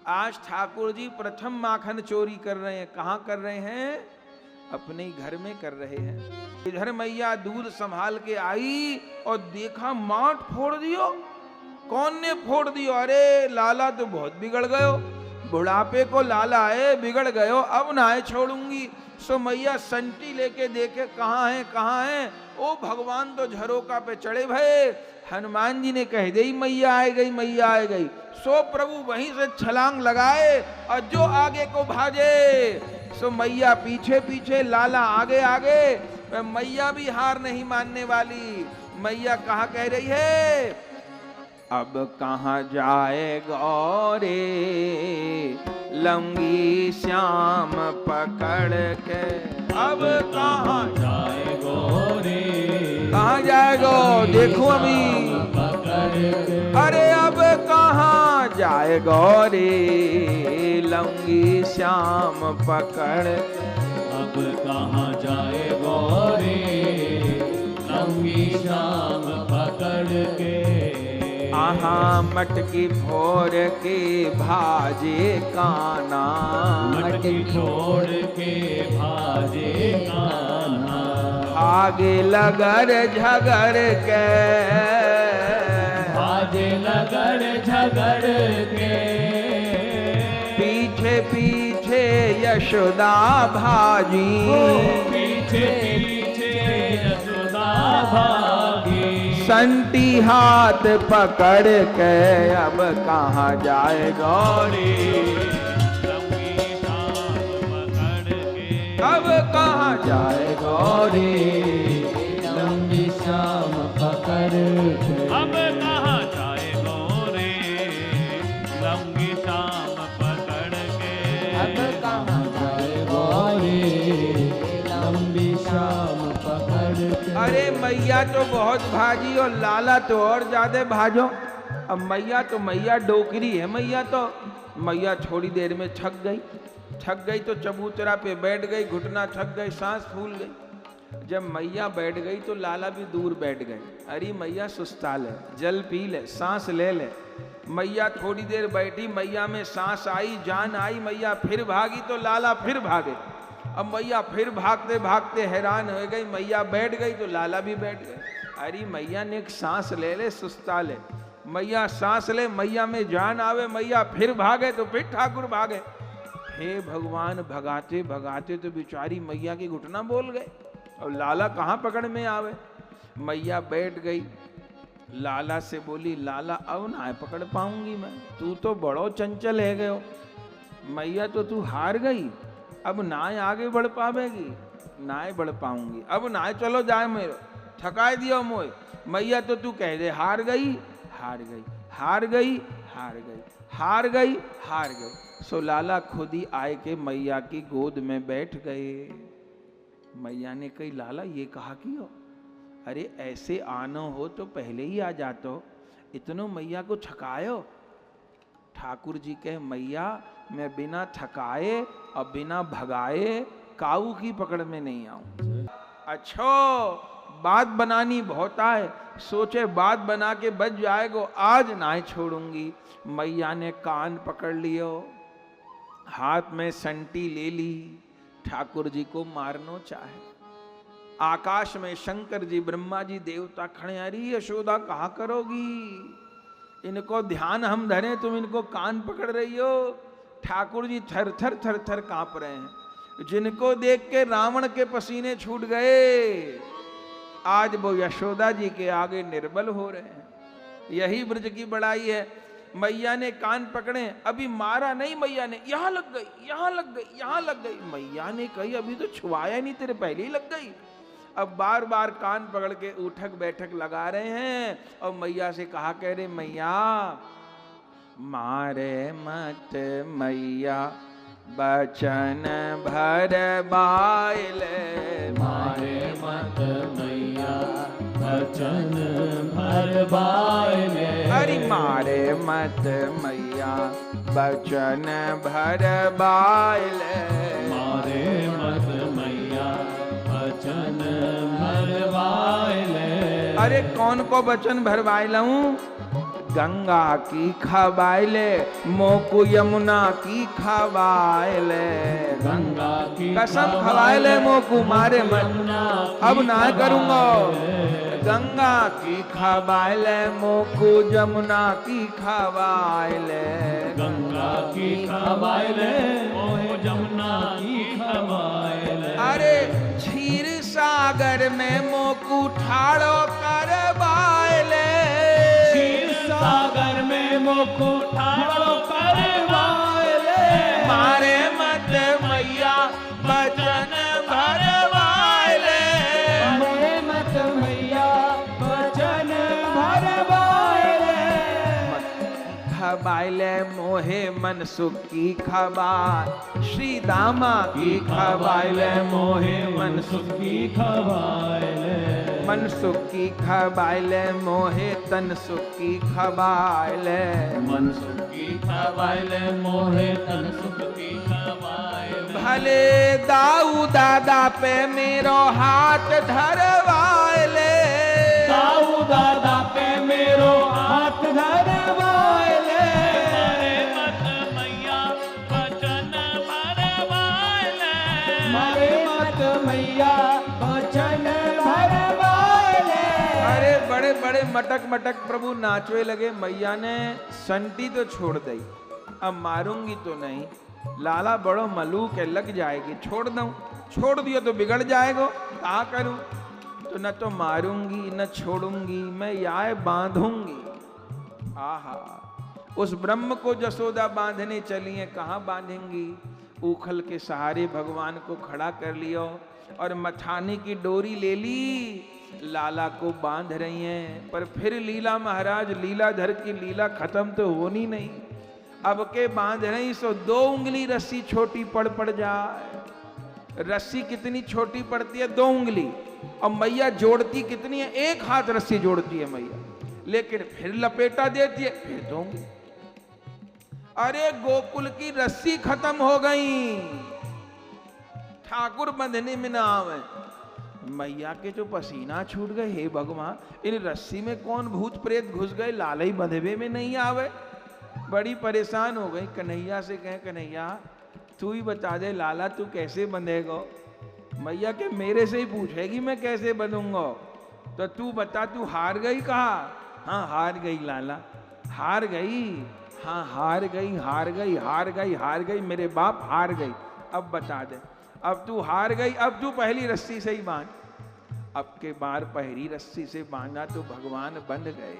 आज ठाकुर जी प्रथम माखन चोरी कर रहे हैं। कहाँ कर रहे हैं? अपने ही घर में कर रहे हैं। इधर मैया दूध संभाल के आई और देखा माठ फोड़ दियो। कौन ने फोड़ दियो? अरे लाला तो बहुत बिगड़ गयो, बुढ़ापे को लाला है, बिगड़ गयो, अब ना है छोड़ूंगी। सो मैया संटी लेके देखे कहाँ है कहाँ है। ओ भगवान तो झरोका पे चढ़े भये। हनुमान जी ने कह दी मैया आ गई, मैया आ गई। सो प्रभु वहीं से छलांग लगाए और जो आगे को भागे, सो मैया पीछे पीछे, लाला आगे आगे। मैया भी हार नहीं मानने वाली। मैया कहाँ कह रही है? अब कहाँ जाए गौरे लंगी श्याम पकड़ के। अब कहाँ जाए गोरे, कहाँ जाएगो? देखो अभी अरे अब कहाँ जाए गौरे लंगी श्याम पकड़। अब कहाँ जाए गोरे लंगी श्याम पकड़ के। आहा मटकी फोड़ के भाजे काना, मटकी छोड़ के भाजे कान्हा। आगे लगड़ झगड़ के, भाजे लगड़ झगड़ के। पीछे पीछे यशोदा भाजी, पीछे पीछे यशोदा भागी। संटी हाथ पकड़ के अब कहाँ जाए गौरी लंगी श्याम पकड़ के। अब कहाँ जाए गौरी लंगी श्याम पकड़ के। अब कहाँ जाए गोरे लंगी श्याम पकड़ के। अब कहाँ जाए गोरे लंबी श्याम पकड़ के। अरे मैया तो बहुत भाजी और लाला तो और ज्यादा भाजो। अब मैया तो मैया डोकरी है। मैया थोड़ी देर में थक गई तो चबूतरा पे बैठ गई, घुटना थक गई, सांस फूल गई। जब मैया बैठ गई तो लाला भी दूर बैठ गए। अरे मैया सुस्ता ले, जल पी ले, सांस ले ले। मैया थोड़ी देर बैठी, मैया में सांस आई, जान आई, मैया फिर भागी तो लाला फिर भागे। अब मैया फिर भागते भागते हैरान हो गई। मैया बैठ गई तो लाला भी बैठ गए। अरे मैया ने एक सांस ले ले, सुस्ता ले। मैया सांस ले, मैया में जान आवे, मैया फिर भागे तो फिर ठाकुर भागे। हे भगवान, भगाते भगाते तो बेचारी मैया की घुटना बोल गए और लाला कहाँ पकड़ में आवे। मैया बैठ गई, लाला से बोली लाला अब ना पकड़ पाऊंगी मैं, तू तो बड़ो चंचल है गयो। मैया तो तू हार गई, अब ना आगे बढ़ पावेगी, ना बढ़ पाऊंगी, अब ना चलो जाए मेरे, थकाए दियो मोए। मैया तो तू कह दे हार गई, हार गई, हार गई, हार गई, हार गई, हार गई। सो लाला खुद ही आए के मैया की गोद में बैठ गए। मैया ने कही लाला ये कहा कि हो? अरे ऐसे आनो हो तो पहले ही आ जातो, इतनो मैया को थकायो। ठाकुर जी कहे मैया मैं बिना थकाए और बिना भगाए काऊ की पकड़ में नहीं आऊं। अच्छो बात बनानी बहुत आए, सोचे बात बना के बच जाएगो, आज ना छोड़ूंगी। मैया ने कान पकड़ लियो, हाथ में संटी ले ली, ठाकुर जी को मारनो चाहे। आकाश में शंकर जी, ब्रह्मा जी, देवता खड़े। अरे यशोदा कहाँ करोगी? इनको ध्यान हम धरे, तुम इनको कान पकड़ रही हो। ठाकुर जी थर थर थर थर कांप रहे हैं। जिनको देख के रावण के पसीने छूट गए, आज वो यशोदा जी के आगे निर्बल हो रहे हैं। यही ब्रज की बड़ाई है। मैया ने कान पकड़े, अभी मारा नहीं मैया ने, यहां लग गई, यहां लग गई, यहां लग गई। मैया ने कही अभी तो छुआया नहीं, तेरे पहले ही लग गई। अब बार बार कान पकड़ के उठक बैठक लगा रहे हैं और मैया से कहा कह रहे मैया मारे मत मैया बचन भर बाइले। मारे मत मैया बचन भर बाइले। अरे मारे मत मैया बचन भर बाइले। मारे मत मैया बचन भर बाइले। अरे कौन को बचन भरवाए लूं? गंगा की खवाइले मोकू यमुना की खवाइले गंगा की कसम खवाइले मोकू मारे मन अब ना करूंगा गंगा की खवाइले मोकू जमुना की खवाइले गंगा की खवाइले मोहे जमुना की खवाइले अरे क्षीर सागर में मोकू ठाड़ो करवाइले क्षीर सागर में मोकू ठाड़ो करवाइले मारे मत मैया बचन भरवाइले मारे मत मैया बचन भरवाइले खवाइले मोहे मन सुख की खबार श्री दामा की खवाइले मोहे मन सुख की खवाइले मन सुख की खवाइले मोहे तन सुख की खवाइले मन सुख की खवाइले मोहे तन सुख की खवाइले भले दाऊ दादा पे मेरो हाथ धरवाइले दाऊ दादा पे मेरो हाथ धरवाइले मारे मत मैया बचन भरवाइले मारे मत मैया बचन भरवाइले अरे बड़े बड़े मटक मटक प्रभु नाचवे लगे मैया ने संटी तो छोड़ दी अब मारूंगी तो नहीं लाला बड़ो मलूक है लग जाएगी छोड़ दूं छोड़ दियो तो बिगड़ जाएगा क्या करूं तो न तो मारूंगी न छोड़ूंगी मैं याय बांधूंगी आहा उस ब्रह्म को जसोदा बांधने चली है कहाँ बांधेंगी उखल के सहारे भगवान को खड़ा कर लियो और मथाने की डोरी ले ली लाला को बांध रही हैं पर फिर लीला महाराज लीलाधर की लीला खत्म तो होनी नहीं अब के बांध रही सो 2 उंगली रस्सी छोटी पड़ जाए रस्सी कितनी छोटी पड़ती है 2 उंगली और मैया जोड़ती कितनी है 1 हाथ रस्सी जोड़ती है मैया लेकिन फिर लपेटा देती है फिर 2 उंगली अरे गोकुल की रस्सी खत्म हो गई ठाकुर बंधने में ना आवे मैया के जो पसीना छूट गए हे भगवान इन रस्सी में कौन भूत प्रेत घुस गए लालई बंधवे में नहीं आवे बड़ी परेशान हो गई कन्हैया से कहे कन्हैया तू ही बता दे लाला तू कैसे बंधेगा मैया के मेरे से ही पूछेगी मैं कैसे बंधूंगा तो तू बता तू हार गई कहा हाँ हार गई लाला हार गई हाँ हार गई हार गई हार गई हार गई मेरे बाप हार गई अब बता दे अब तू हार गई अब तू पहली रस्सी से ही बांध अब के बार पहली रस्सी से बांधा तो भगवान बंध गए